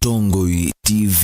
Mutongoi TV.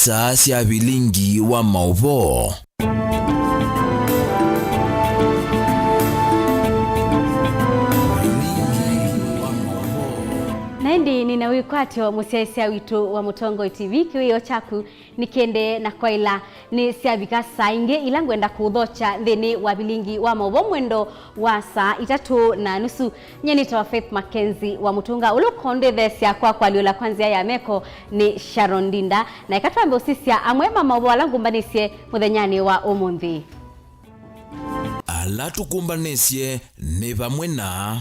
Saa cia Vilingi Wa Mauvoo. Naindi ninawikwatyo musiaisia witu wa Mutongoi TV kiwiyo chaku nikende na kwaila ni siabika sainge ila ngwenda kuthocha thini wa Vilingi Wa Mauvoo mwendo wa saa 3:30 nyenita wa Faith Mackenzie wa Mutunga ulukonde thesia kwa liola kwanzia ya meko ni Sharon Dinda na ikatwambe usisia amwema Mauvoo alangumbanisie muthenyani wa umuthi ala tukumbanesie ni vamwe na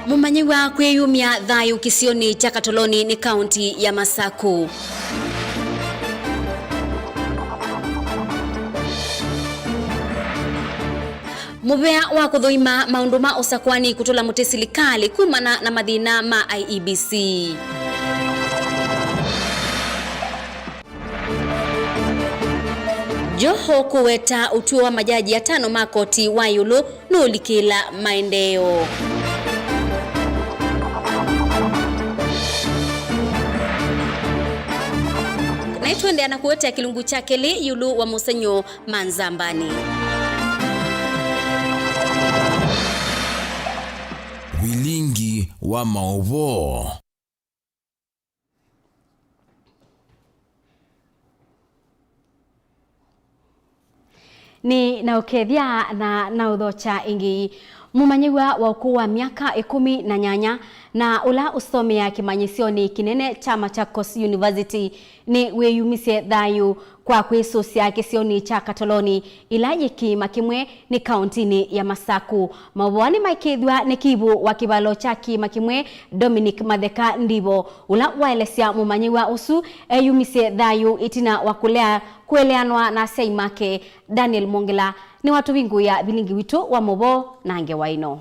mumanyiwa kweyumia thayu kisioni cha Katoloni ni kaunti ya Masaku. Muvea wa kuthoima maundu ma usakwani kutola mutesilikali kumana na mathina ma IEBC. Joho kuweta utuo wa majaji ya 5 makoti wa yulu nulikila maendeo. Naitwende anakuweta kilungu chake li yulu wa Musenyo Manzambani. Vilingi Wa Mauvoo. Ni naukethia na uthocha ingi mumanyiwa wa ukuu wa miaka 18 na ula usomea kimanyisioni kinene cha Machakos University ni weyumisie thayu kwa kwisusia kisioni cha Katoloni ilaji kimakimwe ni kauntini ya Masaku. Mauvoo maikithwa ni kibu wa kibalo cha kimakimwe Dominic Matheka ndivo ula waelesia mumanyiwa usu eyumisie thayu itina wakulea kueleanwa na seimake Daniel Mongela ni watu wingu ya Vilingi witu wa Mauvoo nange waino.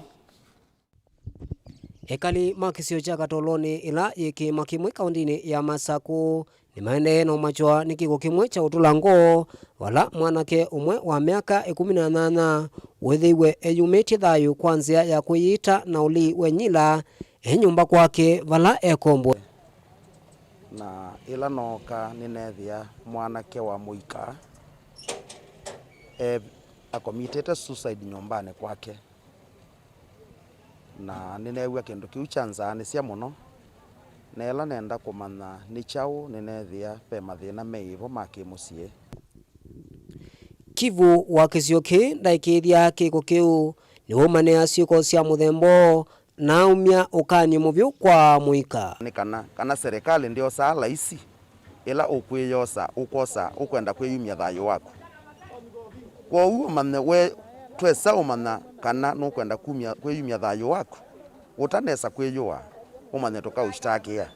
Ekali makisio cha Katoloni ila yiki makimwe kaundini ya Masaku ni maeneo machwa ni kiko kimwe cha utulango wala mwanake umwe wa miaka 18 wethiwe eyumiti thayu kwanzia ya kuyita na uli wenyila nyumba kwake vala ekombwe na ila noka ninethia mwanake wa muika akomitete suicide nyumbani kwake na ninewa kindu kiu chanzani cia muno na ila nenda kumana ni chau ninethia pe mathina meivo makimucie kivu wa kisioki ndaikithia kiko kiu ni umane asioko cia muthembo na umya ukani muvyo kwa muika ni kana serikali ndio sala isi ila ukwiyosa ukosa ukwenda kwiyumia thayu wako kwa uo manne we twesa umana kana no kwenda kwiyumia thayu wako utanesa kwiyua umane toka ushtakia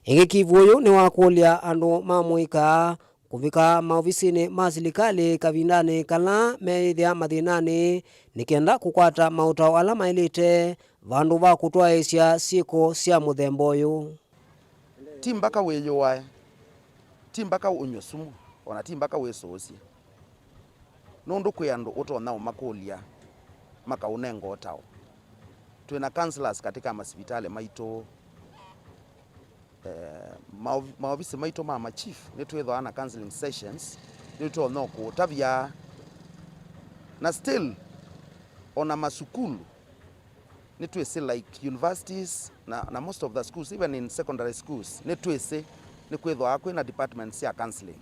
igi kivuyo ni wakulia andu mamuika kuvika maofisini ma serikali kavindani kala meithia mathinani nikenda kukwata mautao ala mailite vandu va kutwaisya siko cia muthembo uyu timbaka weyua timbaka unyosumu ona timbaka wesosia nundu kwi andu utona umakulia makaunengo otao twina counselors katika masipitali maito maofisi maito mama chief nitwithwa na counseling sessions nitwo no kutavia na still ona masukulu nitwese like universities na most of the schools even in secondary schools nitwese ni kwithwa kwina departments ya counseling.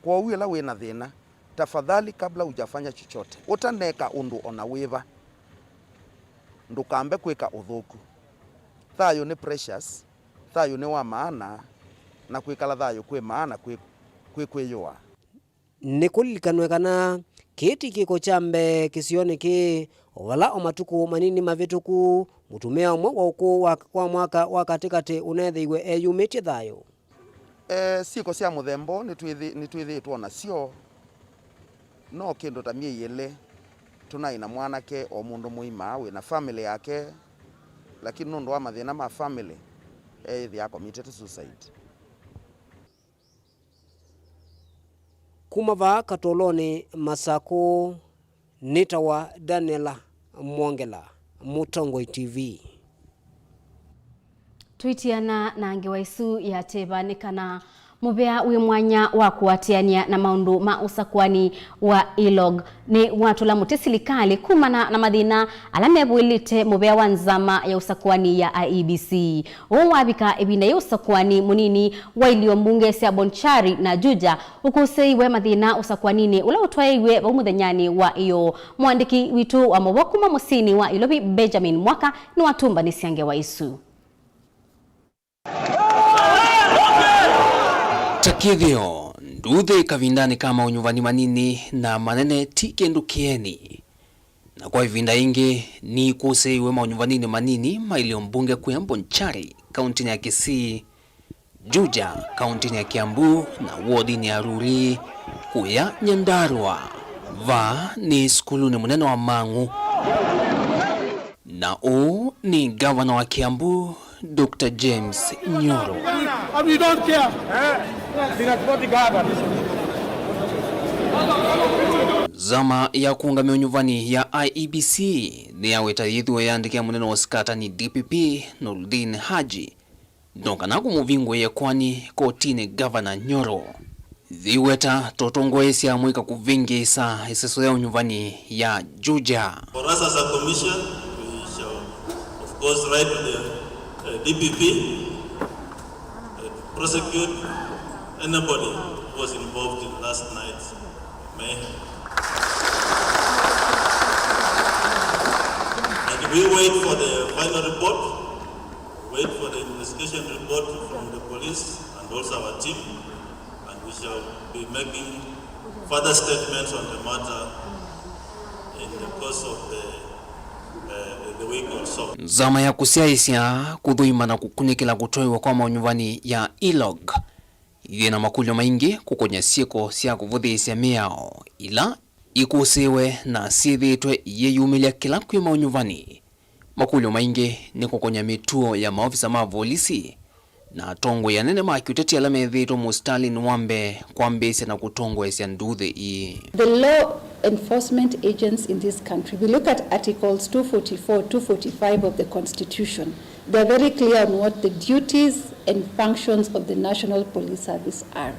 Kwa uwe la wina thina, tafadhali kabla hujafanya chochote utaneka undu ona wiva, ndukambe kwika uthuku. Thayo ni precious, thayo ni wa maana, na kwikala thayo kwi maana kwiyua. Ni kulikanwe kana kiti kiko chambe kisioni ki wala omatuku manini mavituku mutumia umwe wa ukuu wa mwaka wa katikati unethiwe eyumitie thayo. Siko cia muthembo ni twithitwo nacio no kindu ta mie yele tunaina mwanake o mundu muima wina family yake, lakini nundu wa mathina ma family thia committed suicide. Kumava Katoloni Masaku, nitawa Daniela Mwongela, Mutongoi TV. Twitiana na ngewaisu ya tebanikana mubea wi mwanya wa kuatiania na maundu ma usakwani wa ilog ni watu la mutesilikali kumana na madhina alamebwilite mubea wa nzama ya usakwani ya IEBC. Wabika ebina ya usakwani munini wa ilio mbunge sia Bonchari na Juja ukuseiwe madhina usakwanini ula utwaiwe wa umuthenyani wa iyo. Mwandiki witu wa Mauvoo musini wa Ilobi Benjamin Mwaka ni watumba ni siange wa isu. Takithio nduthe kavindani kama unyuvani manini na manene tikendu kieni na kwa ivinda ingi ni kuseiwe maunyuvanini manini mailio mbunge kuya Bonchari kaunti ya Kisii, Juja kaunti ya Kiambu na wodi ya Ruri kuya Nyandarua va ni skuluni munene wa Mang'u na u ni gavana wa Kiambu Dr. James Nyoro. We don't care. Zama ya kuungamia unyuvani ya IEBC ni yaweta yithiwe yandikia munene wa skata ni DPP Nurdin Haji ndongana kumuvingwe ye kwani kotini Governor Nyoro thiweta totongoesya mwika kuvingisa iseso ya unyuvani ya Juja. For us as a commission, we shall of course write to the DPP prosecute anybody who was involved in last night's mayhem. And we wait for the final report, wait for the investigation report from the police and also our team, and we shall be making further statements on the matter in the course of the week or so. Zama ya kusiaisya kuthuima na kukunikila kutoiwa kwa maunyuvani ya ilog yena makulyo maingi kukonya sieko sia kuvuthisya miao ila ikusiwe na sithitwe yeyumilia kila kwi maunyuvani. Makulyo maingi ni kukonya mituo ya maofisa ma polisi na tongo ya nene makiuteti ala methitwo Mustalin Wambe kwambisya na kutongwesya nduthe i. The law enforcement agents in this country, we look at articles 244, 245 of the Constitution. They're very clear on what the duties and functions of the National Police Service are.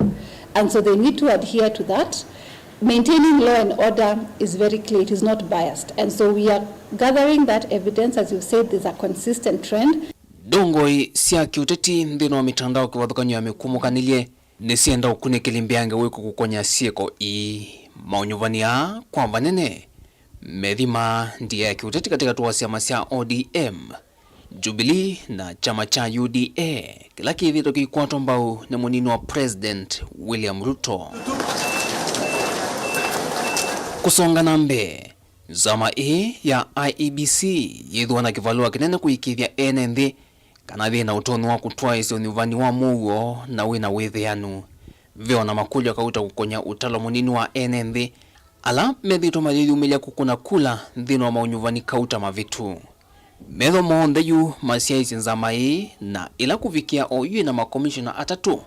And so they need to adhere to that. Maintaining law and order is very clear, it is not biased. And so we are gathering that evidence, as you said, there's a consistent trend. Dongoi sia kiuteti ndino wa mitandao kiwathukanyo ya mikumukanilie ni sienda ukunikilimbyange wiku kukonya sieko i maunyuvania kwa vanene medhima ndiye ya kiuteti katika tuwa siama sia ODM, Jubilee na chama cha UDA kila kithito kikwatwa mbau na munini wa President William Ruto. Kusonga nambe zama ya IEBC yithwa na kivalua kinene kuikithia NND kana thina utoni wa kutwa isi unyuvani wa Mauvoo na wina withianu vyo na makulyo kauta kukonya utalo munini wa NND ala methito mayumilia kukuna kula thina wa maunyuvani kauta mavitu metho monthe yu masiaisi nzama na ila kuvikia oyu na makomishona atatu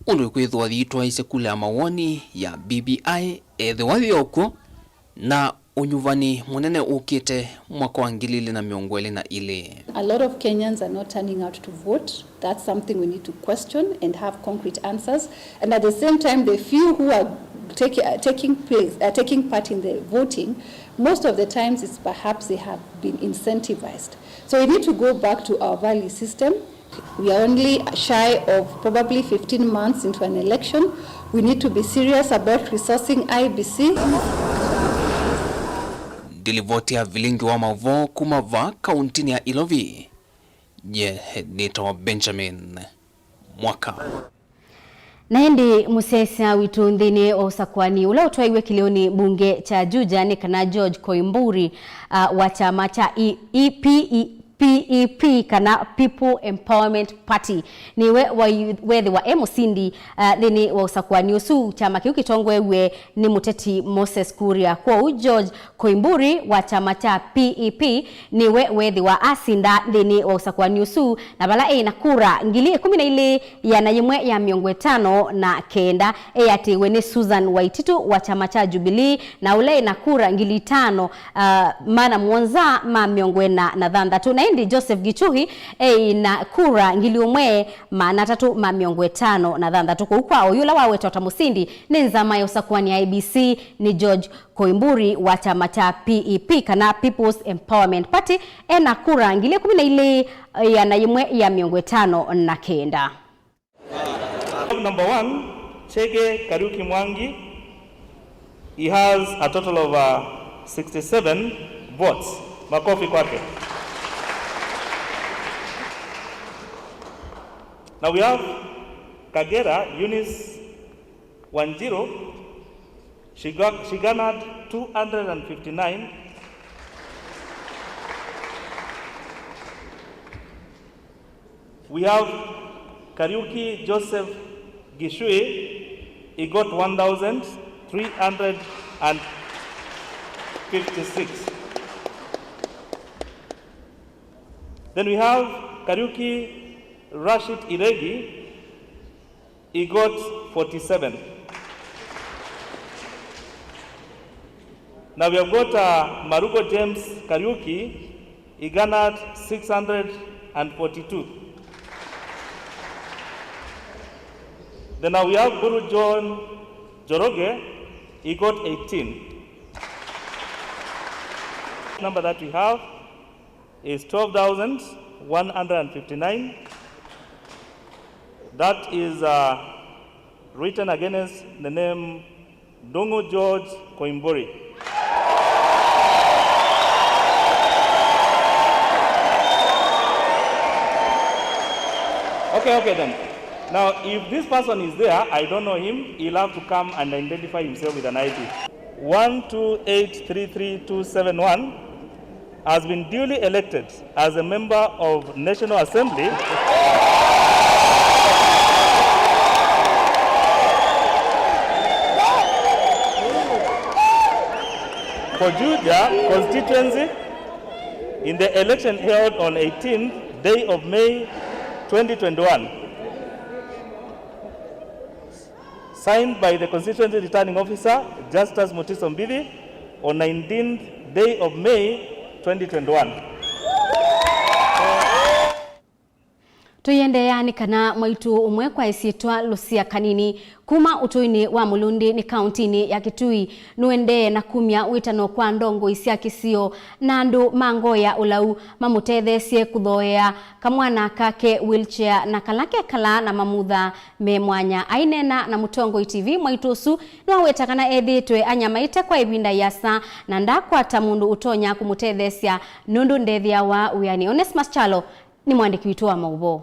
undu kwithwa thiitwa ise kula mawoni ya BBI ethwa thioko na unyuvani munene ukite mwaka wa 2022. A lot of Kenyans are not turning out to vote. That's something we need to question and have concrete answers. And at the same time, the few who are taking part in the voting, most of the times it's perhaps they have been incentivized. So we need to go back to our value system We are only shy of probably 15 months into an election. We need to be serious about resourcing IBC. Dilivotia Vilingi Wa Mauvoo kumava kauntini ya Ilovi. Nito Benjamin Mwaka. Naendi musesa witu nthini o usakwani ula utwaiwe kilioni bunge cha Juja ni kana George Koimburi wa chama cha PEP kana People Empowerment Party niwe wethi wa Musindi thini wa usakwani usu chama kiu kitongwewe ni muteti Moses Kuria kwa George Koimburi wa chama cha PEP niwe wethi wa asinda thini wa usakwani usu na bala na kura ngili 12 ya na yimwe ya miongo 5 na kenda atiwe ni Susan Waititu wa chama cha Jubilee na ule na kura ngili 5 mana mwanza ma miongo na thandatu na ndi Joseph Gichuhi na kura ngili umwe mana 3 ma miongo 5 na thandatu kwa yula wawe tota Musindi ni nzama ya usakwani ya IBC ni George Koimburi wa chama cha PEP kana People's Empowerment Party na kura ngili 12 ya na yimwe ya miongo 5 na kenda. Number 1, Chege Kariuki Mwangi. He has a total of 67 votes. Makofi kwake. Now we have Kagera Eunice Wanjiro. She garnered 259. We have Kariuki Joseph Gishui. He got 1,356. Then we have Kariuki Rashid Iregi. He got 47. Now we have got Marugo James Kariuki. He garnered 642. Then now we have Guru John Joroge. He got 18. The number that we have is 12,159. That is written against the name Dongo George Koimburi. Okay then. Now, if this person is there, I don't know him, he'll have to come and identify himself with an ID. 128337271 has been duly elected as a member of National Assembly for Juja constituency in the election held on 18th day of May 2021. Signed by the constituency returning officer, Justus Mutiso Mbidi, on 19th day of May 2021. Tuyende yani kana mwaitu umwe kwa isitwa Lucia Kanini kuma utuini wa Mulundi ni kauntini ya Kitui nuende na kumya witano kwa ndongo isia kisio nandu mangoya ulau mamutethesie kuthoea kamwana kake wheelchair na kalake kala na mamutha me mwanya ainena na Mutongo TV mwaitusu nwawetakana ethitwe anyamaite kwa ibinda yasa na ndakwata mundu utonya kumutethesia nundu ndethia wa uyani. Onesmus Chalo ni mwandiki witu wa Mauvoo.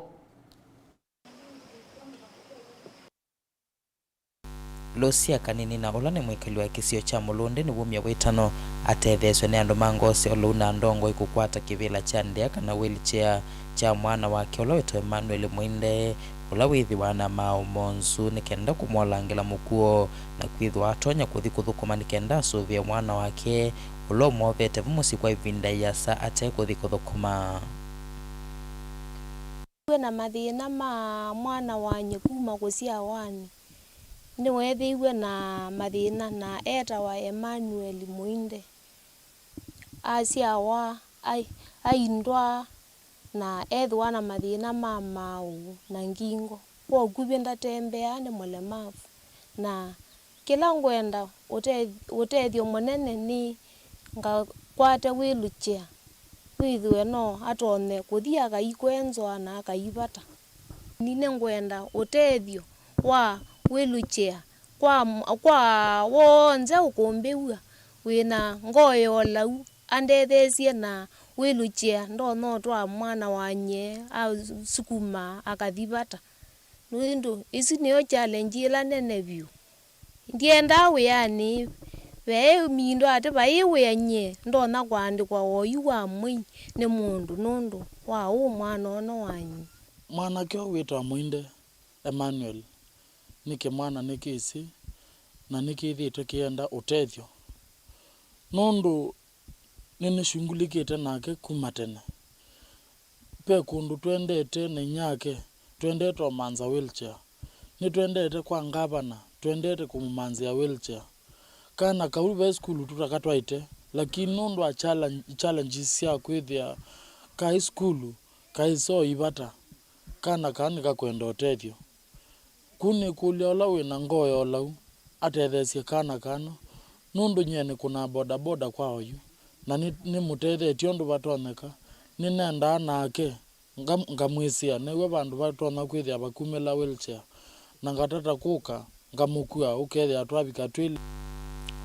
Lucia Kanini na ulane mwikali wa kisio cha Mulundi ni wumya witano atetheswe ni andu mangose oluna ndongo ikukwata kivila cha ndea kana wheelchair cha mwana wake oloito Emmanuel Mwinde ula withiwa na Mao Monzu ni kenda kumwalangila mukuo na kwithwa atonya kuthi kuthukuma ni kenda asuvia mwana wake ulo mwovete vumusi kwa ivinda yasa ate kuthi kuthukuma. Na mathina ma mwana wanye kuma gucia wani ni wethiwe na mathina na eta wa Emmanuel Mwinde aciawa aindwa na ethwa na mathina ma mau na ngingo kwa gubenda tembea ni mulemavu na kila ngwenda utethio munene ni nga kwate wheelchair withwe no atone kuthia kaikwenzwa na kaibata nine ngwenda utethio wa wheelchair kwa wonze ukumbiwa wina ngoyo lau andethesie na wheelchair ndo no twa mwana wanye au sukuma akathibata nundu isi niyo challenge ila nene view ndienda yani we mindo ate baiwe anye ndo na kwandikwa oyu wa mwi ni mundu nundu wa mwana ono wanyi mwana kyo witwa Mwinde Emmanuel nike mwana nikisi na nikithite kienda utethio nundu nene shungulikite nake kumatene pe kundu twendete na nyake twendete manza wheelchair ni twendete kwa ngavana twendete kumumanzia wheelchair kana kaube school tutakatwaite lakini nundu a challenges ya kwithia kai school kai so ibata kana kanika kwenda utethio kuni kuliola wina ngoyo lau atethesie kana nundu nyene kuna boda kwa oyu na ni mutethetio ndu batoneka ni nenda nake ngamwisia newe bandu batona kwithia bakumela wheelchair na ngatata kuka ngamukua ukethia twabika twili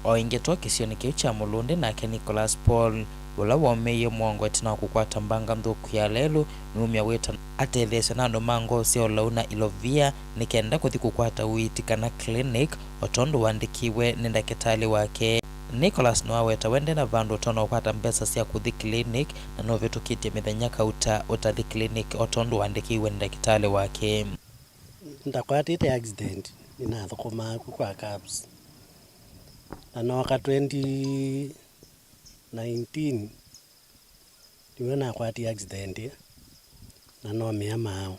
o ingetwa kisioni kiu cha mulunde nake Nicholas Paul ula womeye mwongo etina kukwata mbanga mthuku ya lelu numia weta atetheswe na mango sio launa ilovia nikenda kuthi kukwata uiti kana clinic otondo wandikiwe ni ndakitali wake Nicholas no aweta wende na vandu tono kwata mbesa cia kuthi clinic na no vetukitie mithenya kauta utathi clinic otondo wandikiwe ni ndakitali wake ndakwatite accident ina thukuma kwa cabs na ka 2019 niwe na kwati accident na no mea ma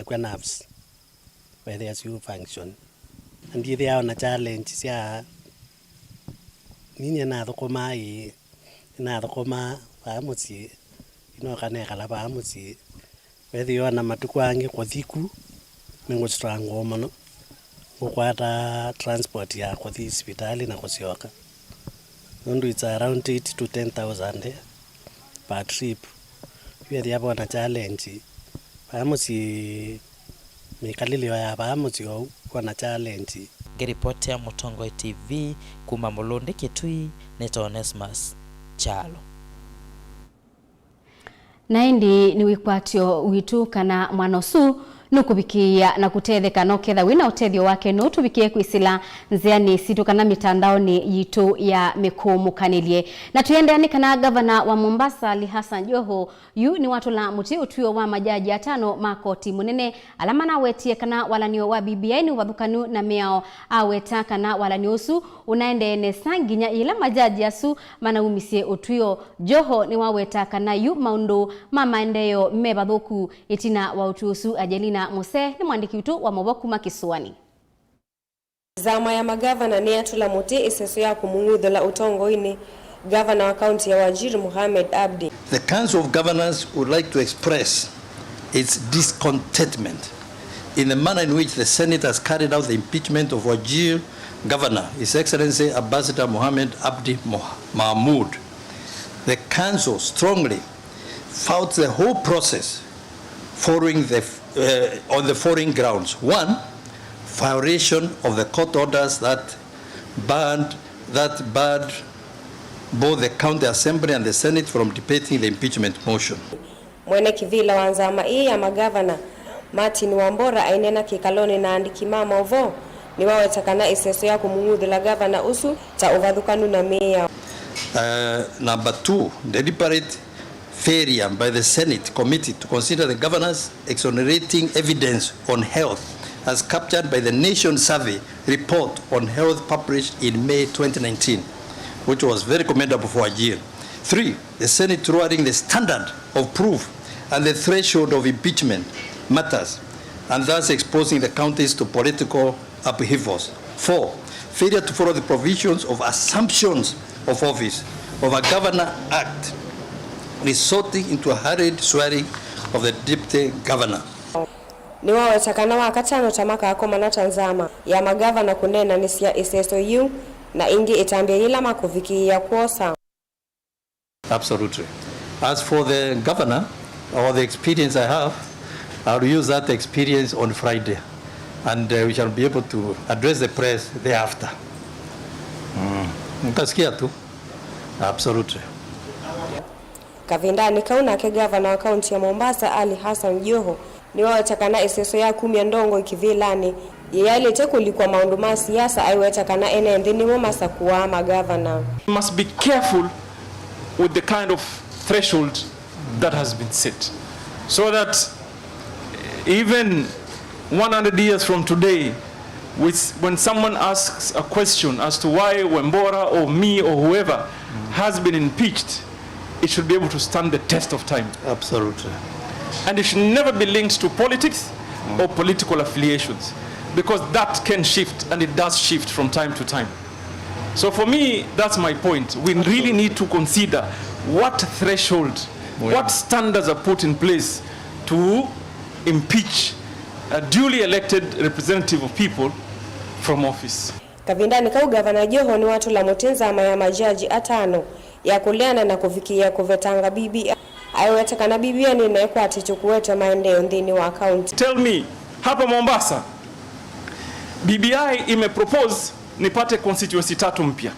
kwa nerves where there's you function and they are na challenge sia nini na thukuma ina thukuma bamusi ino kana kala bamusi whether you na matukwange kothiku ningo strango mono kukwata transport ya kuthi hospitali na kusioka nundu it's around 8 to 10,000 per trip pia diabo na challenge bamusi mikalilio ya bamusi kwa na challenge Geripoti ya Mutongo TV kuma Mulunde Kitui neto Onesmus Chalo naindi ni wikwatio witu kana mwanosu nukubikia na kutetheka no ketha wina utethio wake no tubikie kwisila nziani situ kana mitandao ni yitu ya mikumukanilie na tuendeane kana gavana wa Mombasa Ali Hassan Joho yu ni watu la muti utuyo wa majaji ya 5 makoti munene alama na wetie kana walanio wa BBI ni wathukanu na miao aweta kana walaniosu unaende ne sanginya ila majaji yasu manaumisie utuyo Joho ni waweta kana yu maundu mamaendeyo mebathuku itina wa utuosu Ajelina Muse ni mwandiki wetu wa Mauvoo kuma kisuani. Zama ya magavana ni atula muti iseso ya kumungudhola utongo ini Governor wa County ya Wajir Mohamed Abdi. The Council of Governors would like to express its discontentment in the manner in which the Senate has carried out the impeachment of Wajir Governor, His Excellency Ambassador Mohamed Abdi Mahmoud. The Council strongly fought the whole process following on the following grounds. 1, violation of the court orders that barred both the County Assembly and the Senate from debating the impeachment motion. Mwene kivila wanzama hii ya magavana Martin Wambora ainena kikaloni na andiki Mauvoo ni wawetakana iseso ya kumungudhila gavana usu ta uvathukanu na meya. Number 2, deliberate failure by the Senate committee to consider the governor's exonerating evidence on health as captured by the Nation Survey report on health published in May 2019, which was very commendable for Wajir. 3, the Senate lowering the standard of proof and the threshold of impeachment matters, and thus exposing the counties to political upheavals. 4, failure to follow the provisions of assumptions of office of a Governor Act, resulting into a hurried swearing of the deputy governor. Ni wawetakana wakatano tamaka akoma na Tanzama ya magavana kunena nisia iseso yu na ingi itambia ila makuviki ya kuosa. Absolutely. As for the governor, or the experience I have, I'll use that experience on Friday, and we shall be able to address the press thereafter. Mtasikia tu. Absolutely. Kavindani kauna ke gavana wa kaunti ya Mombasa Ali Hassan Joho ni wawetakana iseso ya 10 ndongo ikivilani yale tekulikuwa maundu ma siasa aiwetakana ene ndini Mombasa kuwa magavana. We must be careful with the kind of threshold that has been set, so that even 100 years from today, when someone asks a question as to why Wambora or me or whoever has been impeached, it should be able to stand the test of time. Absolutely. And it should never be linked to politics or political affiliations, because that can shift, and it does shift from time to time. So for me, that's my point. We really need to consider what threshold, what standards are put in place to impeach a duly elected representative of people from office. Kavindani kau gavana Joho ni watu la mutenza ama ya majaji atano ya kuliana na kufikia kuvetanga BBI aiwetakana BBI ni naekwa atichukuweta maendeleo ndini wa county. Tell me, hapa Mombasa BBI imepropose nipate constituency 3 mpya.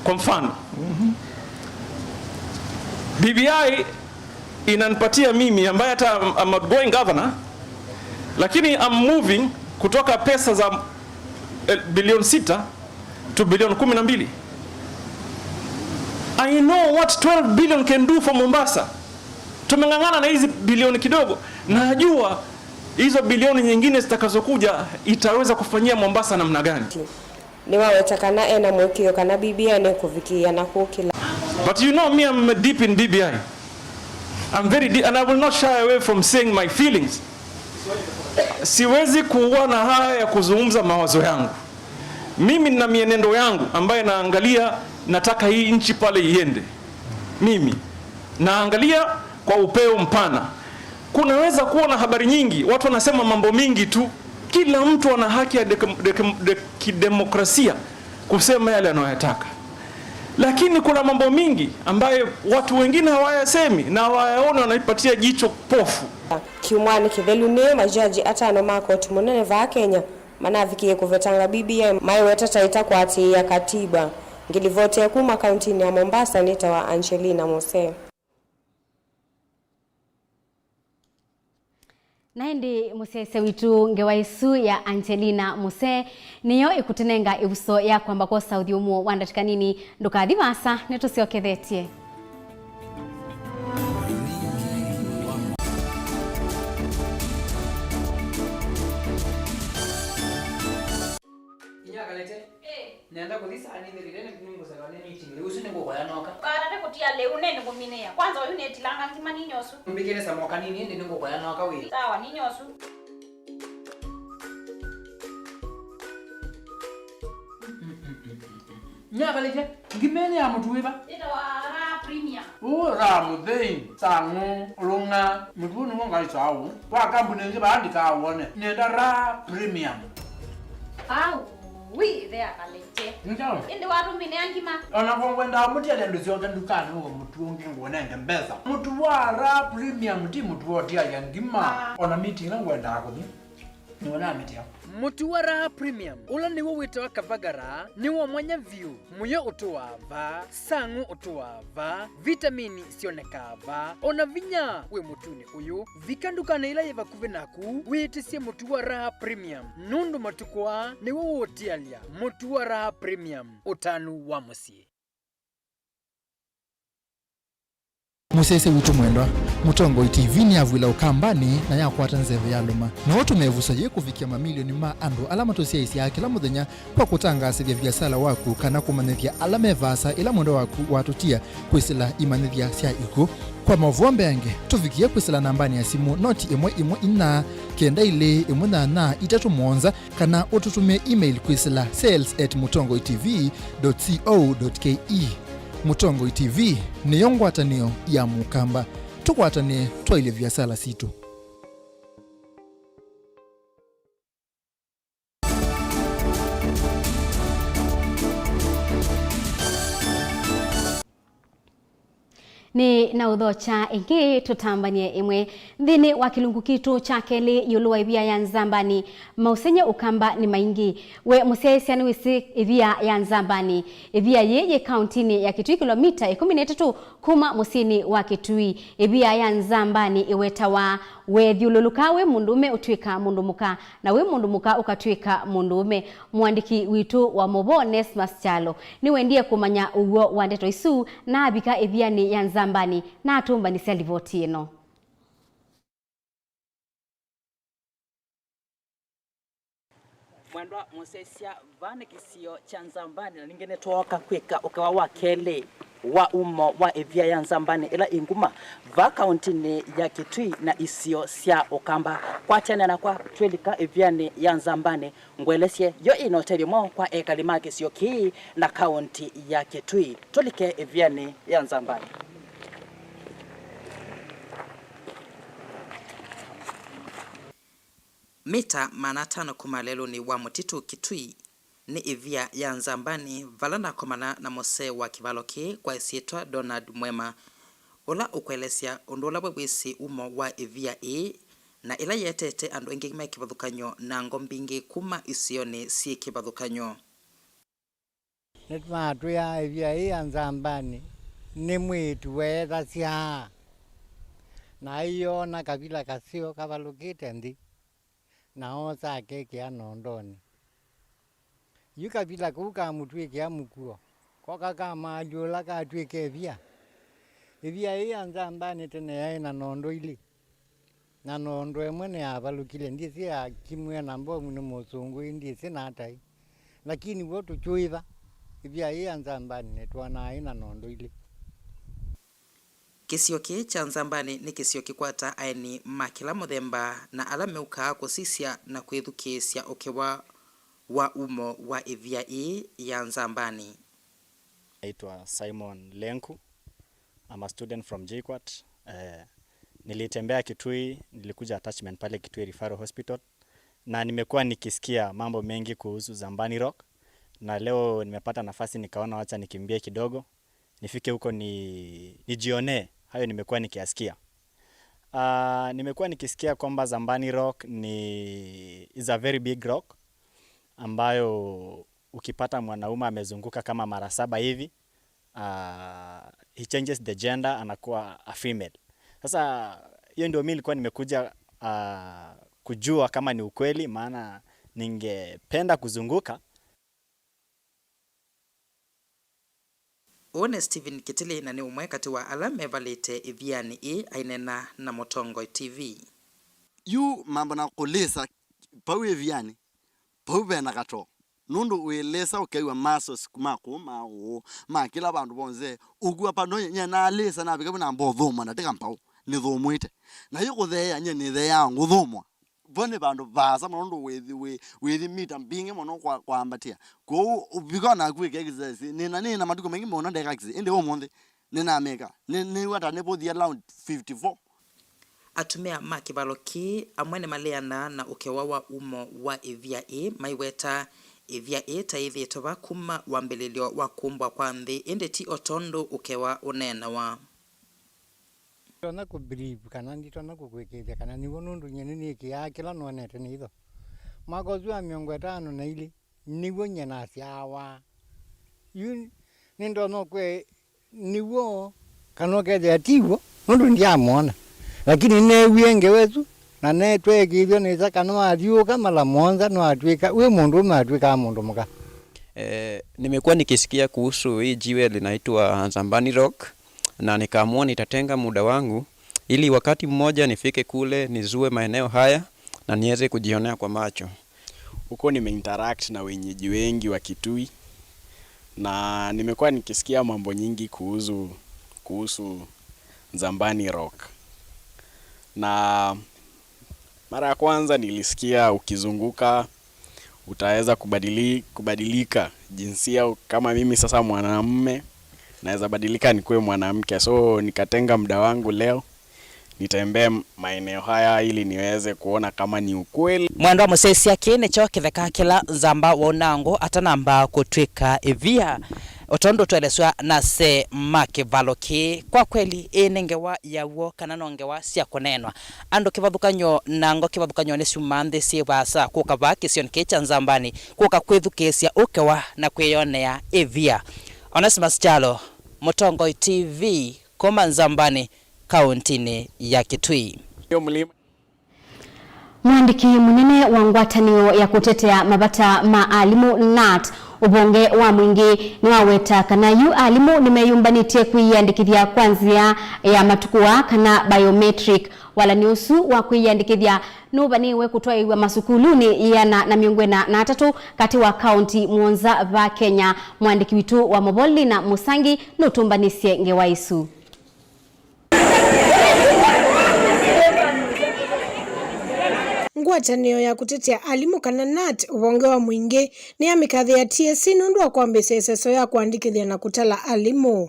Kwa mfano, BBI inanipatia mimi ambaye hata I'm outgoing governor, lakini I'm moving kutoka pesa za bilioni 6 to bilioni 12. I know what 12 billion can do for Mombasa. Tumengangana na hizi bilioni kidogo, na najua hizo bilioni nyingine zitakazokuja itaweza kufanyia Mombasa namna gani. Ni wawetakana ena mwekio kana BBI ni kufikia na kukila. But you know me, I'm deep in BBI. I'm very deep, and I will not shy away from saying my feelings. Siwezi kuwa na haya ya kuzungumza mawazo yangu. Mimi nina mienendo yangu ambaye naangalia nataka hii nchi pale iende. Mimi naangalia kwa upeo mpana. Kunaweza kuwa na habari nyingi, watu wanasema mambo mingi tu. Kila mtu ana haki ya kidemokrasia kusema yale anayotaka. Lakini kuna mambo mingi ambayo watu wengine hawayasemi na hawayaona, wanaipatia jicho pofu. Kiumwani kivelune majaji atano makoti munene va Kenya manavikie kuvetanga BBI maiweta taita kwa ati ya katiba. Ngilivote ya kuma kauntini ya Mombasa nitawa Angelina Mose. Naindi musese witu ngewaisu ya Angelina Muse niyo ikutenenga ibuso ya kwamba kwa Saudi umo wandatika nini ndukathi masa netusiokethetie. Nenda kuthisa ani ndirire ningo sagane meeting leo sine ngo kwanoka bara ne kutia leo nene ngomine ya kwanza uyu netilanga nzima ninyosu mbikene samoka nini ndi ningo kwanoka we sawa ninyosu nya balije ngimene ya mtu weba ita wa premium ra mudei sangu lunga mtu ni ngali sawu kwa kampuni nje baandika awone nenda ra premium au we there kalete njao indi watu mine angima ona kwenda mutya ndo sioka ndukani ngo mtu ungi ngone ngembeza mtu wa ra premium ndi mtu woti ya ngima ona meeting na ngwenda akuthi ni wana meeting mutu wa raha premium ula niwo witawa kavagara niwo mwanya view muyo utuwava sangu utuwava vitamini sionekava ona vinya we mutuni uyu vikandukana ila yeva kuve naku witisie mutu wa raha premium nundu matukwa niwo wotialia mutu wa raha premium utanu wa musie. Musese witu mwendwa Mutongo TV ni avwila ukambani na yakwata nzeve ya luma na watu mevusa ye kufikia mamilioni ma andu alama tosia isi ya kila muthenya kwa kutangasa vya biasala waku kana kumanithia alame vasa ila mwendo waku watutia kwisila imanithia sia iku kwa Mauvoo mbenge tufikie kwisila nambani ya simu noti imwe ina kenda ile imuna na itatu monza kana ututumie email kwisila sales@mutongotv.co.ke. Mutongo TV ni yongwatanio ya mukamba tukwatane twaile vyasala situ. Ni na udhocha ingi tutambanie imwe dhini wa kilungu kitu cha keli yuluwa ivia ya nzambani mausenye ukamba ni maingi we musesia ni wisi ivia ya nzambani ivia yeye kauntini ya Kitui kilomita 13 kuma musini wa Kitui ivia ya nzambani iwetawa we dhiululukawe mundume utwika mundumuka na we mundumuka ukatwika mundume. Mwandiki witu wa Mauvoo Nesmas ni wendie kumanya uwo wa ndeto isu na abika ivia ni ya nzambani na atumba ni selivoti ino. Mwendwa musesia vane kisio cha nzambani na ningene toka kwika ukawa wakele wa umo wa evia ya nzambani ila inguma va kauntini ya Kitui na isio sia ukamba kwa tena na kwa twelika evia ni ya nzambani ngwelesie yo inoteri mo kwa ekalima kisio ki na kaunti ya Kitui tulike evia ni ya nzambani. Mita manatano kumalelo ni wa mutitu Kitui ni ivia ya nzambani valana komana na mose wa kivaloki kwa isietwa Donald Mwema ula ukwelesia ondola bwisi umo wa ivia na ila yetete ando ingime kivadhukanyo na ngombingi kuma isione si kivadhukanyo. Netma tuya ivia ya nzambani ni mwitu wetha sia na iyo na kabila kasio kavalukite ndi na oza keke ya nondoni. Yuka bila kuka mutweke ya mukuo. Kwa kaka maadiola ka tweke via. Via ya nzambani tene ya ina nondo ili. Na nondo emwene ya valukile ndisi ya kimwe na mbo mune mosungu ndisi na atai. Lakini wotu chuiva. Via ya nzambani netuana ina nondo ili. Kisioki cha nzambani ni kisioki kwata aini makila muthemba na alameuka kusisia na kwithukisia ukewa wa umo wa ivia ya nzambani. Naitwa Simon Lenku. I'm a student from JKUAT. Nilitembea Kitui, nilikuja attachment pale Kitui Referral Hospital na nimekuwa nikisikia mambo mengi kuhusu Zambani Rock na leo nimepata nafasi nikaona wacha nikimbie kidogo nifike huko nijione hayo nimekuwa nikiasikia. Nimekuwa nikisikia kwamba Zambani Rock is a very big rock ambayo ukipata mwanaume amezunguka kama mara 7 hivi he changes the gender anakuwa a female. Sasa hiyo ndio mimi nilikuwa nimekuja kujua kama ni ukweli, maana ningependa kuzunguka. One Steven Kitili na ni umwe kati wa alame valite iviani ainena na Motongo TV. Yu mambo na kulesa pawe iviani pawe na kato nundu welesa ukewa maso sikumako ma kila bandu bonze ugwa pano nya na lesa na bikabu na mbodhoma na tekampao ni dhomwite na yuko theya nya ni theya ngudhomwa bone bandu baza mondo wethi mita mbinge mono kwa ambatia ko ubikona kwike exercise nina matuko mengi mona ndeka exercise ende omonde nina meka ni wata ne body around 54 atumia makibaloki amwene maleana na ukewa wa umo wa ivia maiweta ivia taithi toba kuma wambelelio wa kumbwa kwa nthi ende ti otondo ukewa unena wa tona ku believe kana nditona ku kwekethia kana ni wonundu nyene ni kia kila nonete ni itho magozwa 50 na ili niwo nyena siawa yu nindo no kwe niwo kana kethia tiwo nundu ndiamona lakini ne wienge wetu na ne twekithio ni saka no athiuka mala monza no atwika we mundu matwika mundu muka. Nimekuwa nikisikia kuhusu hii jiwe linaitwa Zambani Rock na nikaamua nitatenga muda wangu ili wakati mmoja nifike kule nizue maeneo haya na niweze kujionea kwa macho. Huko nimeinteract na wenyeji wengi wa Kitui na nimekuwa nikisikia mambo nyingi kuhusu Zambani Rock. Na mara ya kwanza nilisikia ukizunguka utaweza kubadilika jinsia. Kama mimi sasa mwanamume naweza badilika nikuwe mwanamke, so nikatenga muda wangu leo nitembee maeneo haya ili niweze kuona kama ni ukweli. Mwendo musesia kine cho kitheka kila zamba wonango atanamba kutwika ivia otondo tweleswa na se makivaloki kwa kweli enengewa yawo kana nongewa cia kunenwa ando kivathukanyo nango kivathukanyo ni sumanthe cie basa kuka vakisio nkecha nzambani kuka kwithukesia ukewa na kwiyonea evia Onesimus Chalo Mutongo TV koma Nzambani kauntini ya Kitui. Mwandiki munene wa ngwatanio ya kutetea mabata maalimu NAT ubonge wa mwingi ni waweta kana yu alimu nimeyumbanitie kuiandikithia kwanzia ya matukua kana biometric wala niusu wa kuiandikithia nubaniwe kutwaiwa masukuluni yana na miongwena na atatu kati wa kaunti muonza va Kenya. Mwandiki witu wa Mauvoo na Musangi nutumbanisye ngewaisu. Ngwatanio ya kutetea alimu kana NAT ubonge wa mwingi ni ya mikadhi ya TSC nundu wa kuambisia seso ya kuandikithia na kutala alimu.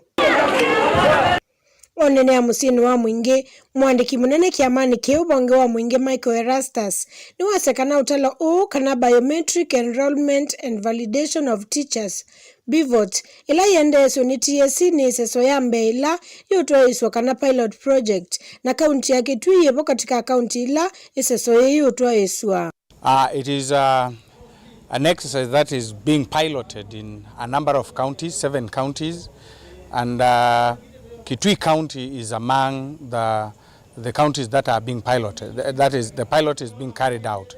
Onene ya musini wa mwingi, mwandiki munene kiamani ke ubonge wa mwingi Michael Erastus ni wasekana utala kana biometric enrollment and validation of teachers BVOT ila yendeso ni TSC ni seso ya mbeila yutwaiswa kana pilot project na kaunti ya Kitui yepo katika kaunti ila iseso yutwaiswa. It is an exercise that is being piloted in a number of counties, 7 counties, and Kitui County is among the counties that are being piloted. That is, the pilot is being carried out.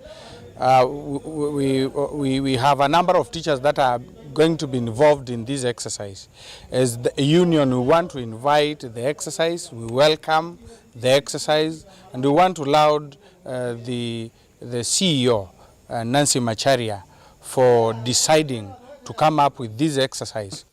We have a number of teachers that are going to be involved in this exercise. As the union, we want to invite the exercise, we welcome the exercise, and we want to laud the CEO, Nancy Macharia, for deciding to come up with this exercise.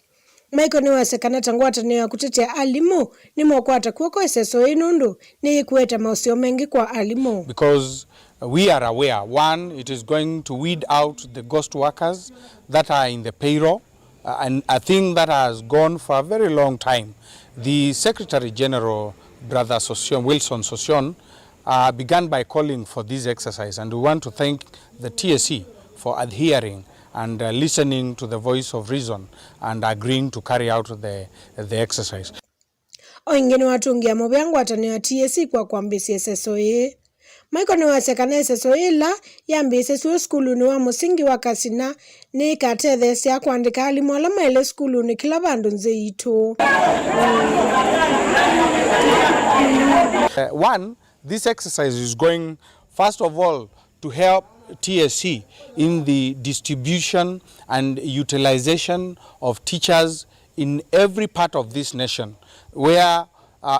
Michael ni wasekana tangwatanio ya kutetea alimu ni mwakwata kuwako eseso inundu ni kueta mausio mengi kwa alimu. Because we are aware, one, it is going to weed out the ghost workers that are in the payroll, and a thing that has gone for a very long time. The Secretary General, Brother Wilson Sosion, began by calling for this exercise, and we want to thank the TSC for adhering and listening to the voice of reason and agreeing to carry out the exercise. Oingeni watungia mobeangu watanio TSC kwa kuambisi seso ye. Michael ni wasekana seso ila yambisi suo skulu ni wa musingi wa Kasina ni katethesi ya kuandika alimu alama ile skulu ni kila bandu nze ito. One, this exercise is going, first of all, to help TSC in the distribution and utilization of teachers in every part of this nation, where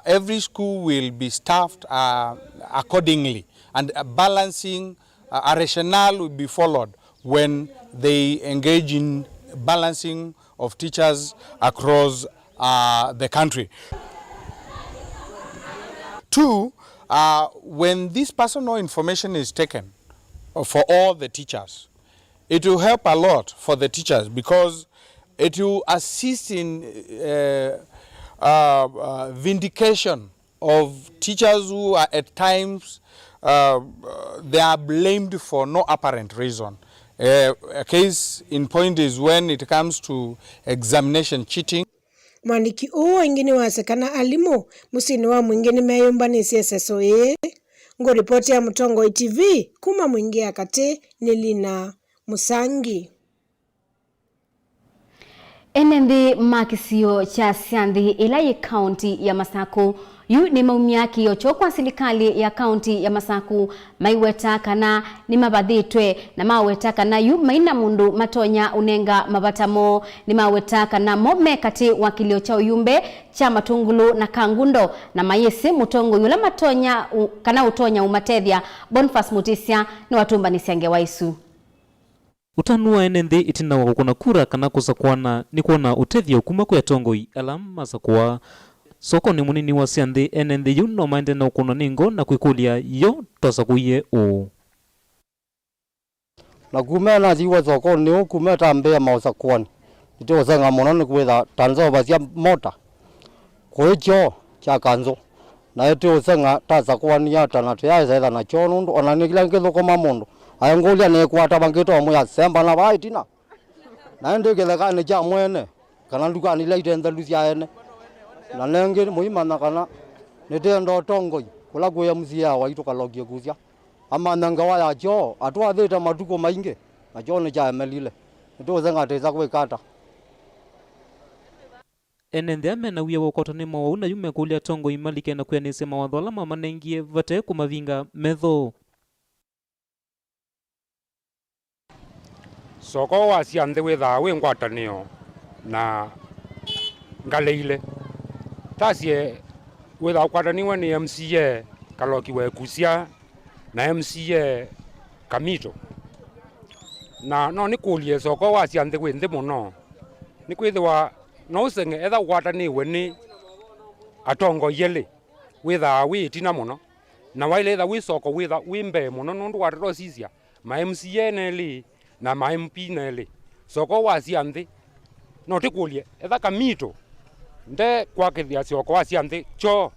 every school will be staffed accordingly, and a balancing, a rationale will be followed when they engage in balancing of teachers across the country. Two, when this personal information is taken for all the teachers, it will help a lot for the teachers because it will assist in vindication of teachers who are at times they are blamed for no apparent reason. A case in point is when it comes to examination cheating. Mwandiki ingini wasekana alimu musini wa mwingini meyumbani seso ye. Ngo ripoti ya Mutongo TV kuma mwingi akate Nilina Musangi. Enendi makisio cha siandhi ilaye kaunti ya Masaku yu ni maumia kiyocho kwa serikali ya kaunti ya Masaku maiweta kana ni mabadhitwe na maweta kana yu maina mundu matonya unenga mabatamo ni maweta kana mome kati wakilio cha uyumbe cha matungulu na kangundo na mayesi Mutongo yula matonya kana utonya umatethia Boniface Mutisia ni watumba nisiange waisu. Utanua enende itina wakukuna kura kana kusakwana ni kuona utethia ukuma kwa tongoi alama sakwa soko ni munini wa siandhi enende yuno maende na ukuna ningo na kuikulia yo tosakuye u. Na kumena ziwa soko ni ukume tambea mausakwani. Ito wasenga mononi kuweza tanzo basia mota. Kuhicho cha kanzo. Na ito wasenga tasakwani ya tanate ya isa na chonundu onanikila nkizo koma mondo. Ayangolia ne kwata bangito amu ya semba na baitina. Na ndike lekane cha mwene kana ndukani la itenda lucia ene na nenge muimana kana nitendo tongoi kula kuya musia wa itu kalogia kusia ama nanga wa ya jo atwa theta matuko mainge na jo ne ja melile ndio zenga teza kwekata enende amena wia wakotani mawauna yume kulia tongo imalike na kuyanise mawadhola mamanengie vate kumavinga metho soko wasianthe withaa wi ngwatanio na ngaleile tasie withaa kwataniwe ni MCA Kaloki Wekusia na MCA Kamito na no nikulie soko wasianthe wi nthi muno nikwithiwa no usenge etha gwataniwe ni atongo yele withaa wi tina muno na waile etha wi soko witha wi mbee muno nundu watero sisia ma MCA neli na ma MP neli soko wasianthe no tikulie etha Kamito nde kwakithia soko wasianthe cho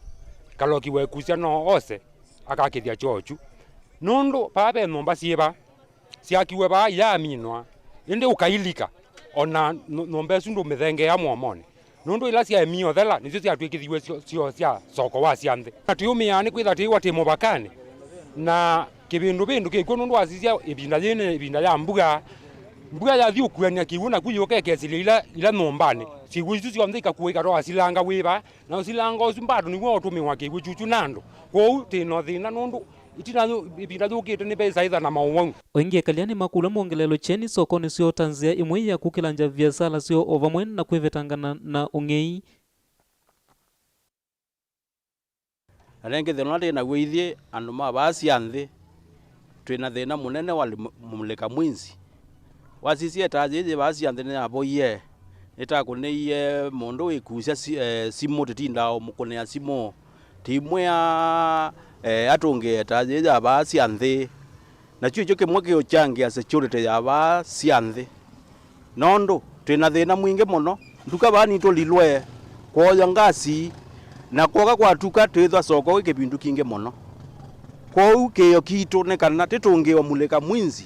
Kaloki Wekusia no ose akakithia chochu nundu pape nomba sieba siakiwe ba ya minwa indi ukailika ona nombe sundu mithenge ya mwomone nundu ila cia mio thela nicio cia twikithiwe cio cia soko wasianthe atiumia ni kwitha tiwa ti mubakani na kibindu kikuo nundu wasisia ibinda ya mbuga ya thiukuania kiwu na kuyuka kesilia ila nombani sigu icio cionthe ikakuwa ikatoa silanga wiba na silanga ucio mbado niguo utumiwa kiwu chuchu nando kwou tino thina nundu itina ibinda yukite ni pesa itha na mauwangu oingie kaliani makula mongelelo cheni soko ni sio tanzia imwe ya kukilanja biasala sio ovamwen na kwevetangana na ungei arenge thina ndi na gwithie andu mabasianthe twina thina munene wali muleka mwinzi wasisie taje basianthe ni aboye nitakuneie mundu wikusia simu titinda mukunea simu timwe ya atunge taje ya basianthe na chuo kimwe kio changia security ya basianthe nondo twina thina mwingi muno nduka bani tolilwe kwoya ngasi na kwoga kwatuka twithwa soko kibindu kingi muno kwou kio kitu ne kana titungiwa muleka mwinzi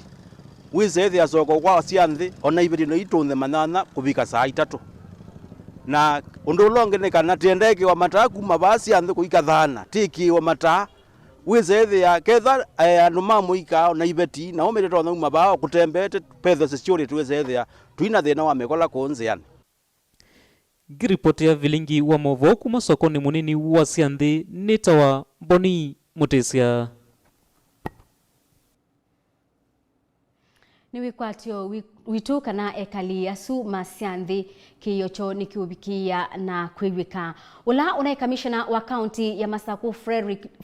wize thia soko kwa sianthe ona ibiri no itunthe manana kubika saa 3 na undu longe ne kana tiendeke wa mataku mabasi anthe kuika thana tiki wa mata wize thia ketha andu mamuika na ibeti na omere to thuma bao kutembete petho security wize thia twina thina wa mekola konziani giripoti ya Vilingi Wa Mauvoo kuma sokoni munini wa sianthe nitawa Boni Mutesia ni wikwatio witu kana ekali asu masianthi kiyocho nikiubikia na kwigwika ula unai kamishna wa county ya Masaku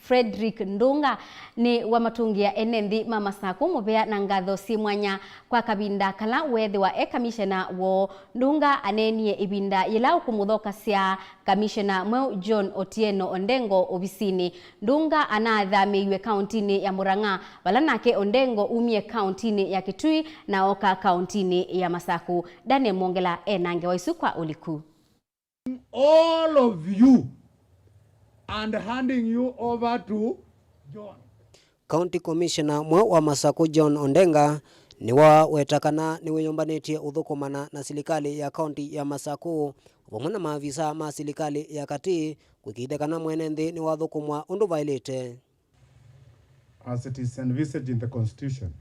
Frederick Ndunga ni wa matungia enenthi ma Masaku mubea na ngatho si mwanya kwa kabinda kala wethi wa kamishna wo Ndunga anenie ibinda yila ukumuthoka sia kamishna Mweu John Otieno Ondengo obisini Ndunga anathamiwe county ya Murang'a balanake Ondengo umie county ya Kitui na oka county ya Masaku. Daniel Mongela enange waisukwa uliku. All of you and handing you over to John. County Commissioner Mweu wa Masaku John Ondenga niwa wetakana niwe yombanetie uthukumana na serikali ya county ya Masaku vamwe na maafisa ma serikali ya kati kwikithekana mwenenthi ni wathukumwa undu vailite as it is envisaged in the constitution.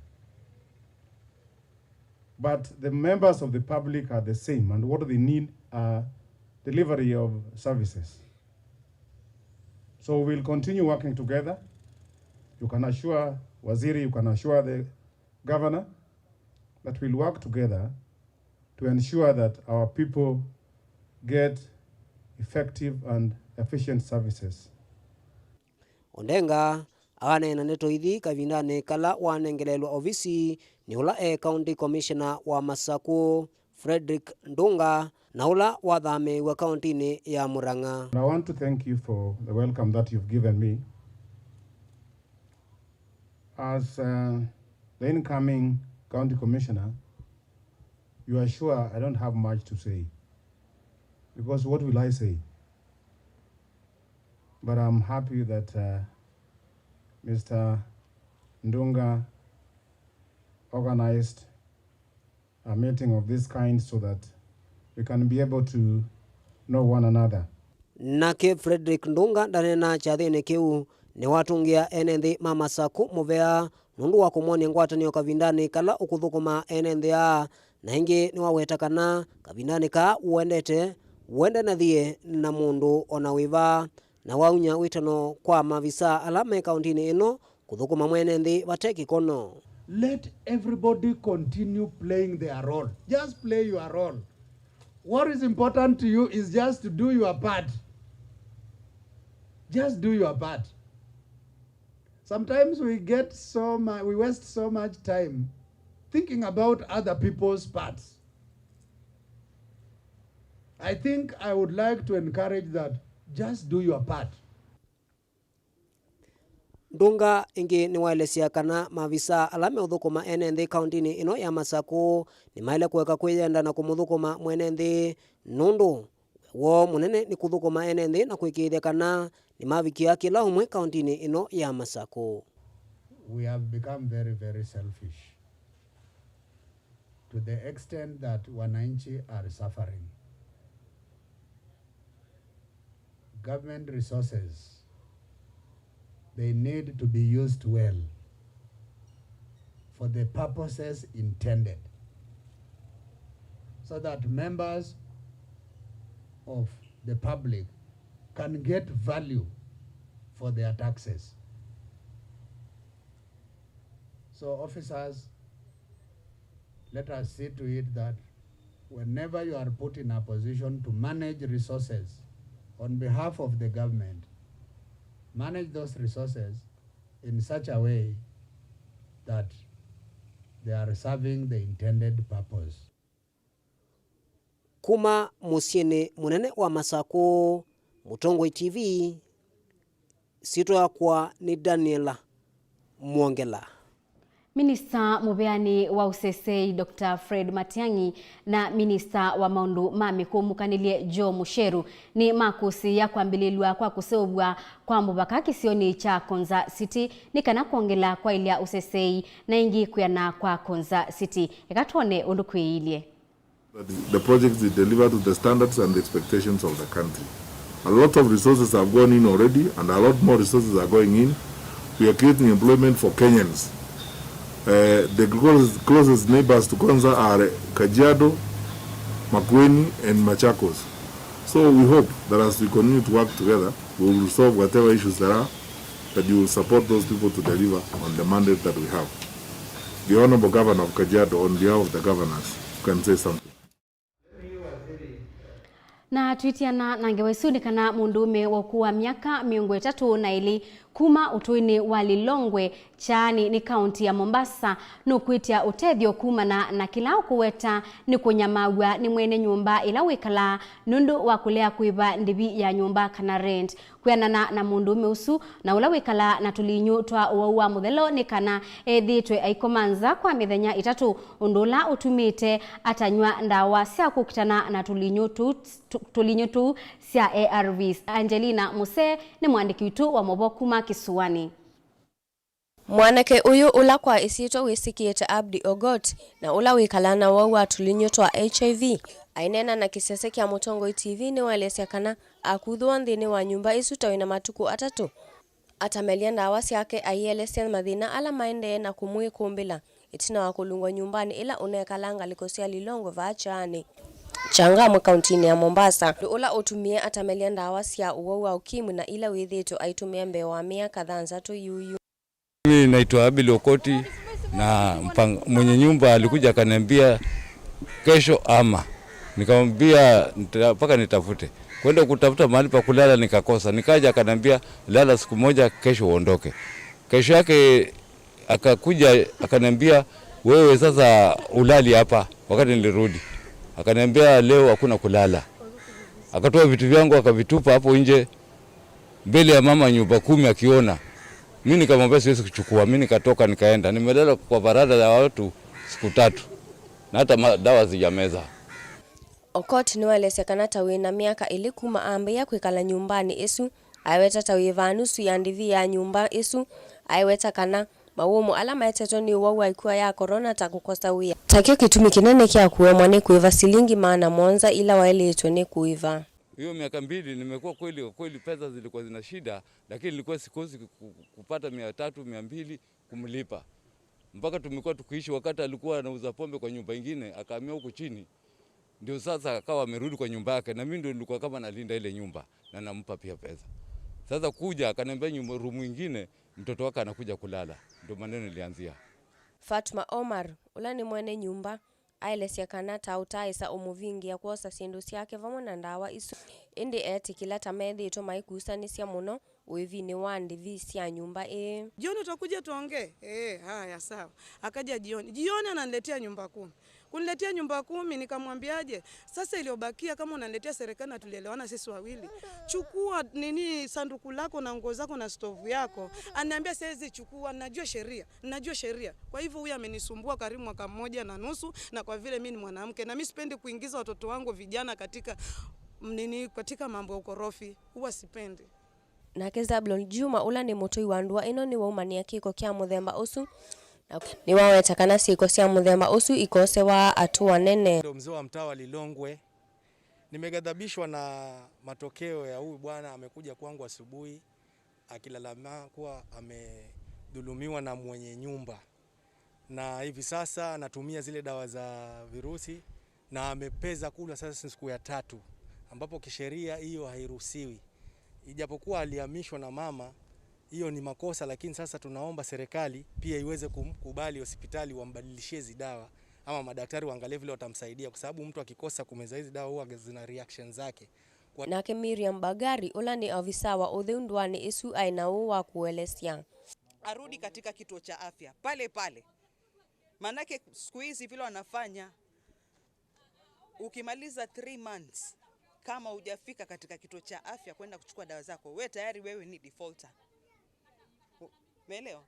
But the members of the public are the same, and what they need are delivery of services. So we'll continue working together. You can assure Waziri, you can assure the governor that we'll work together to ensure that our people get effective and efficient services. Ondenga anena netoithi kavindane kala wanengelelwa ofisi ni ula county commissioner wa Masaku Frederick Ndunga na ula wathame wa county ni ya Murang'a. I want to thank you for the welcome that you've given me. As the incoming county commissioner, you are sure I don't have much to say, because what will I say? But I'm happy that Mr. Ndunga organized a meeting of this kind so that we can be able to know one another. Nake Frederick Ndunga ndanena chathini kiu ni watungia enenthi mamasaku muvea nundu wa kumwonia ngwatanio kavindani kala ukuthukuma enenthia na ingi ni wawetakana kavindani ka uendenathie na mundu ona wiva na waunya witano kwa mavisa alame kauntini ino kuthukuma mwenenthi vateki kono. Let everybody continue playing their role. Just play your role. What is important to you is just to do your part. Just do your part. Sometimes we waste so much time thinking about other people's parts. I think I would like to encourage that. Just do your part. Ndunga ingi ni waelesia kana mavisa alame uthukuma enenthi kauntini ino ya Masaku ni maile kuweka kwiyenda na kumuthukuma mwenenthi nundu wo munene ni kuthukuma enenthi na kwikithia kana ni mavikia kila umwe kauntini ino ya Masaku. We have become very, very selfish to the extent that wananchi are suffering. Government resources, they need to be used well for the purposes intended, so that members of the public can get value for their taxes. So officers, let us see to it that whenever you are put in a position to manage resources on behalf of the government, manage those resources in such a way that they are serving the intended purpose. Kuma musiene munene wa Masaku, Mutongoi TV, sito yakwa ni Daniela Mwongela. Minista mubeani wa usesei Dr. Fred Matiang'i na minista wa maundu mamiko mukanilie Joe Musheru ni makusi ya kwambililwa kwa kuseubwa kwa mubaka kisioni cha Konza City ni kana kuongela kwa ilia usesei na ingi kuyana kwa Konza City. Ekatuone undukwiilie. The project is delivered to the standards and the expectations of the country. A lot of resources have gone in already and a lot more resources are going in. We are creating employment for Kenyans. The closest neighbors to Konza are Kajiado, Makueni and Machakos. So we hope that as we continue to work together, we will resolve whatever issues there are, that you will support those people to deliver on the mandate that we have. The Honorable Governor of Kajiado, on behalf of the governors, can say something. Na twitiana nangewaisuni kana mundume wakuwa miaka 3 na ili kuma utuini wa Lilongwe chani ni kaunti ya Mombasa nukwitia utethio kumana na kila kuweta ni kunyamagwa ni mwene nyumba ila wikala nundu wa kulea kuiba ndibi ya nyumba kana rent kwianana na mundume usu na ula wikala na tulinyu twa uwa muthelo ni kana ethitwe aikomanza kwa mithenya 3 undula utumite atanywa ndawa cia kukitana na tulinyu tu cia ARVs. Angelina Muse ni mwandiki witu wa Mauvoo kuma Kisuani. Mwanake uyu ula kwa isito wisikiete Abdi Ogot na ula wikalana wawa tulinyo twa HIV ainena na kisese kia Mutongoi TV ni waelesya kana akudhuwa nthini wa nyumba isu tawina matuku 3 atamelia ndawa yake aielesya mathina ala maende na kumui kumbila itina wa kulungwa nyumbani ila unekalanga likosia Lilongwe vachani Changamwe kauntini ya Mombasa ula utumie atamelia ndawa cia uwa ukimwi na ila withito aitumia mbewa miaka 3 yuyu. Mimi naitwa Abili Okoti na mwenye nyumba alikuja akaniambia kesho ama. Nikamwambia mpaka nitafute. Kwenda kutafuta mahali pa kulala nikakosa. Nikaja akaniambia lala siku moja kesho uondoke. Kesho yake akakuja akaniambia wewe sasa ulali hapa wakati nilirudi. Akaniambia leo hakuna kulala. Akatoa vitu vyangu akavitupa hapo nje mbele ya mama nyumba 10 akiona. Mimi nikamwambia siwezi kuchukua, mimi nikatoka nikaenda. Nimelala kwa barada ya watu siku 3. Na hata dawa zijameza. Okot ni wale sekana tawina miaka ili kuma ambia kwikala nyumbani isu aiweta tawiva nusu ya ndivi ya nyumba isu aiweta kana mawumu alama eteto ni wawa ikuwa ya corona takukosa wia. takio kitumi kinene kya kuwe mwane kuiva silingi maana monza ila waeleetwe ne kuiva. Hiyo miaka 2 nimekuwa kweli pesa zilikuwa zina shida, lakini nilikuwa sikosi kupata 300 200 kumlipa. Mpaka tumekuwa tukiishi wakati alikuwa anauza pombe kwa nyumba nyingine, akahamia huko chini. Ndio sasa akawa amerudi kwa nyumba yake na mimi ndio nilikuwa kama nalinda ile nyumba na nampa pia pesa. Sasa kuja akaniambia nyumba room nyingine mtoto wake anakuja kulala. Ndio maneno ilianzia. Fatma Omar ulani mwene nyumba ailesia kanata utaisa umuvingi ya kuosa sindu siake vamo na ndawa isu indi eti kila tamethi ito maikusanisia muno wivini wandi visi ya nyumba jioni utakuja tuongee haya sawa. Akaja jioni ananiletea nyumba 10. Kuniletea nyumba 10 nikamwambiaje sasa iliyobakia kama unaniletea serikali na tulielewana sisi wawili, chukua sanduku lako na nguo zako na stove yako. Ananiambia siwezi chukua, najua sheria. Kwa hivyo huyu amenisumbua karibu mwaka 1.5 na kwa vile mimi ni mwanamke na mimi sipendi kuingiza watoto wangu vijana katika mambo ya ukorofi, huwa sipendi. Na Zablon Juma ula ni mutui wandua ino ni waumania kiko kia muthemba usu ni wawetakana siko sia muthemba usu ikose wa atua nene. Mzee wa mtaa wa Lilongwe, nimegadhabishwa na matokeo ya huyu bwana. Amekuja kwangu asubuhi akilalama kuwa amedhulumiwa na mwenye nyumba, na hivi sasa anatumia zile dawa za virusi na amepeza kula sasa siku ya 3, ambapo kisheria hiyo hairuhusiwi. Ijapokuwa alihamishwa na mama, hiyo ni makosa, lakini sasa tunaomba serikali pia iweze kumkubali hospitali wambadilishie hizo dawa ama madaktari waangalie vile watamsaidia, kwa sababu mtu akikosa kumeza hizo dawa huwa zina reaction zake. Nake Miriam Bagari ula ni afisa wa udhundwani isu aina wa kuelezea. Arudi katika kituo cha afya pale. Manake siku hizi vile wanafanya, ukimaliza 3 months kama hujafika katika kituo cha afya kwenda kuchukua dawa zako, wewe ni defaulter. Umeelewa?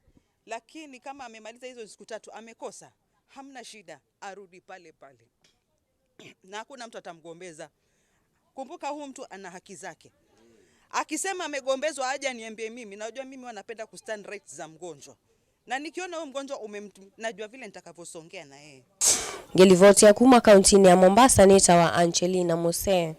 Lakini kama amemaliza hizo siku 3 amekosa, hamna shida, arudi pale. Na hakuna mtu atamgombeza. Kumbuka huyu mtu ana haki zake. Akisema amegombezwa aje niambie mimi. Najua mimi wanapenda kustand rights za mgonjwa. Na nikiona huyo mgonjwa najua vile nitakavyosongea na yeye. Ngelivotia kuma kauntini ya Mombasa nitawa Angelina Mose.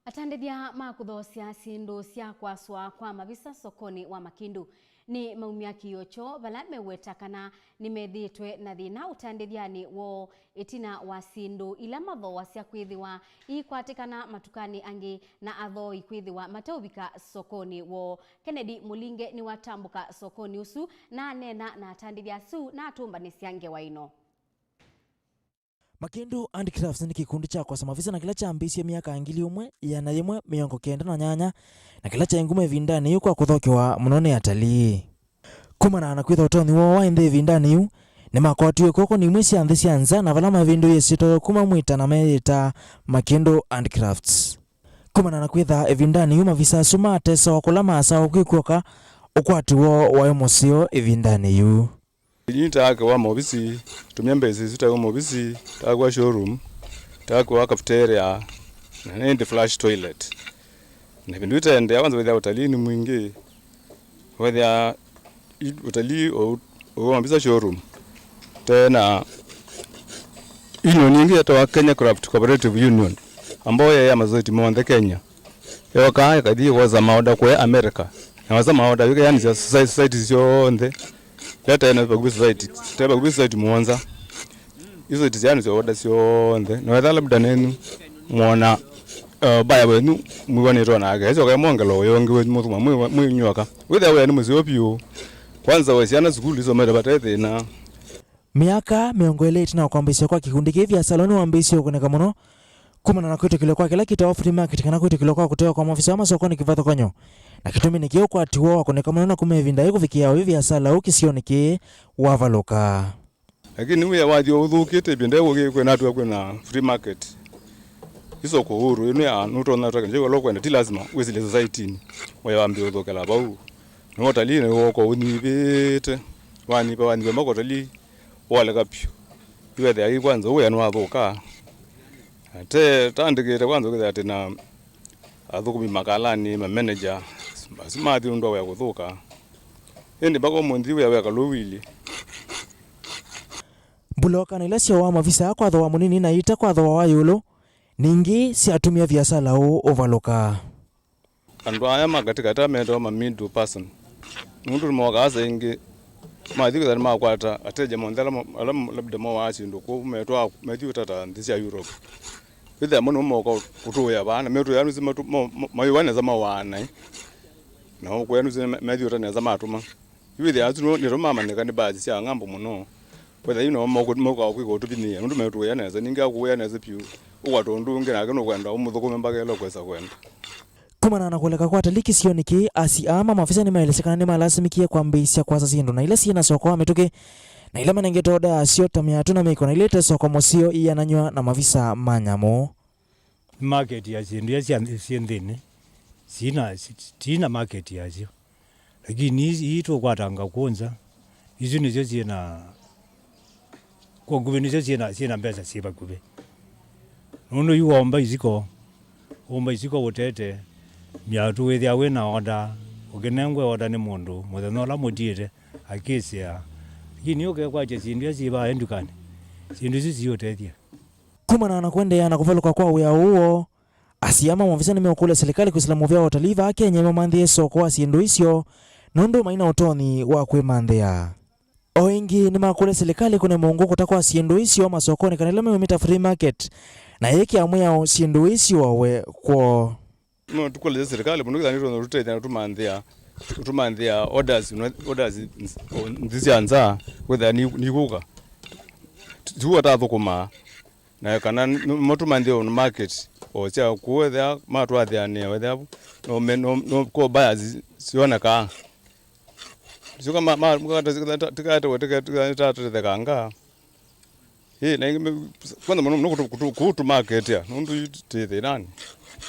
Atandedia makuthosia sindu cia kwaswa kwa mavisa sokoni wa Makindu ni maumia kiyocho vala mewetakana nimethitwe na thina utandethiani wo itina wa sindu ila mathoa cia kwithiwa ikwatikana matukani angi na athoi kwithiwa mataubika sokoni wo. Kennedy Mulinge ni watambuka sokoni usu na nena na atandethia su na atumbanisia ngewa ino. Makindu Handicrafts ni kikundi cha kwa samavisa na kila cha ambisi ya miaka 1998 na kila cha ngume vindani yu kwa kuthokiwa munone atalii. Kumana na kwitha utoni wa inde vindani yu ni makwatiwe koko ni mwisi anthisi anza na vala mavindu yesito kuma mwita na meita Makindu Handicrafts. Kumana na kwitha vindani yu mavisa suma atesa wakula maasa wakwikuoka ukwatiwo wa emosio vindani yu. Nita kwa mobisi tumembe sisi kwa mobisi kwa showroom kwa cafeteria na ndi flash toilet na bindu itaende kwanza witha utalii ni mwingi witha utalii au mobisa showroom tena ino nyingi ya Kenya Craft Cooperative Union ambayo ya mazoti mwande Kenya ya kaa kadhi waza maoda kwa America na waza maoda yuko yani society sio nde leta ina kwa society muanza hizo tiziano za order sio nde na wala labda nenu muona baya wenu muone rona aga hizo kama mwangalo yonge mutuma mwinyuaka witha we ni muzopio kwanza wasiana skuli hizo mara batete na miaka miongo ile tena kwambisha kwa kikundi kivya saloni wa mbisi ukoneka muno kumana na kwetu kile kwa kila kitu free market kana kwetu kile kwa kutoa kwa maafisa wa masokoni kivato konyo na kitumi nikio kwa atiwo wakoneka muno na kumevinda yuko vikia hivi asala ukisione wavaloka lakini wewe wathi uthukite binde ugi kwena atu kwena free market hizo ko huru ino ya nuto na taka nje lokwa ndi lazima wezile society ni wewe ambi uthokela bau no talii ne woko unibete wani makotali wale kapyo iwe ya kwanza wewe anwa boka te tandikire kwanza kwitha ati na athukumi makalani ma manager simathi undu wa guthuka indi bako mundi wa kalowili buloka na ila cia wa mavisa kwa thwa munini na ita kwa thwa wa yulu ningi ciatumia biasala u overloka andu aya magatikata mendo ma middle person mundu mwagaza ingi mathi kwitha makwata ateja mondela labda mo wa cindu ku metwa methu tata nthi cia Europe kwitha muno moko kutuya bana metu yanu sima mayiwana za mawana na kwenu sima methu tata za matuma kwitha azu ni roma manika ni baadhi cia ngambo muno kwitha ino moko kwiko tubinia ndu metu yana za ninga kuya za piu ukwatondu ngina kino kwenda umuthukume mpaka elo kwesa kwenda kumana na kuleka kwa taliki sioniki asiama mafisa ni maelesekana ni malasimikie kwa mbeisia kwa sasa ndo na ile sina soko ametuke na ile manengetoda asio tamia tuna miko na ile soko mosio iyananywa na mafisa manyamo market ya zindu ya siendene sina market ya zio lakini ito kwatanga kwanza hizo nizo zina kwa nguvu nizo zina mbeza siba kube nono yuomba iziko utete miatu withia wina oda ukenengwe oda ni mundu muthenola mutire akisia lakini ukekwache sindu siba endukani sindu ziyotethia kumana na kuendelea na kuvaluka kwa wea huo asiama mafisa ni meokule serikali kuislamu vya watalii va Kenya mamandhie soko asiendu isio nundu maina utoni wa kwimandhia oingi ni makule serikali kuna mungu kutakwa asiendu isio masokoni kanila memita free market na yeki amwea asiendu isio we kwa no tukole serikali mundu kaniro rutete tumandhia orders ndisi anza whether ni kuka tuwa tathukuma na kana motumandhia on market o cia kuwetha matwathia ne wetha no ko buyers siona ka sio kama tikate kanga na kwanza mno kutu market ya nundu tete nani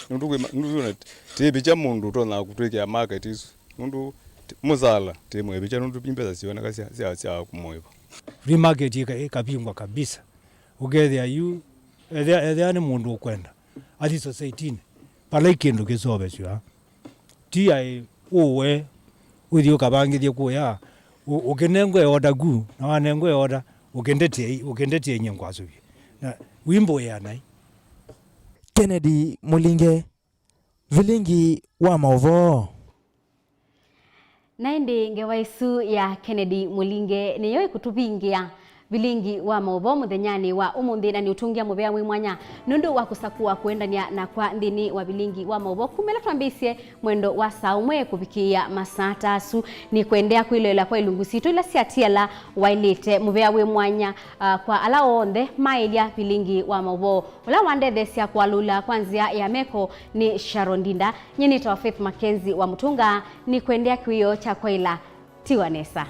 nundu tibicha mundu tona kutwekea market isu nundu muzala temwe bicha nundu pimpeza siona kasi sia kumoyo free market ikapingwa kabisa ugethia yu ethia ni mundu ukwenda athi society pala ikindu kisobe cio ti uwe uthi ukabangithie kuya ukinengwe order gu na wanengwe order ukendetie nyengwazo na wimbo ya nai Kennedy Mulinge Vilingi wa Mauvoo naindi ngewaisu ya Kennedy Mulinge niyo kutubingia Vilingi wa Mauvoo muthenyani wa umuthi na ni utungia mubea mwanya nundu wa kusakua kuendania na kwa ndini wa Vilingi wa Mauvoo kumela twambisie mwendo wa saumwe kubikia masata asu ni kuendea kuilela kwa ilungusitu ila siatiala wailite mubea mwanya kwa ala onde mailia Vilingi wa Mauvoo ula wande thesia kwa lula kwanzia ya meko ni Sharondinda nyini tawa Faith Mackenzie wa Mutunga ni kuendea kuyo cha kwa ila Tiwanesa.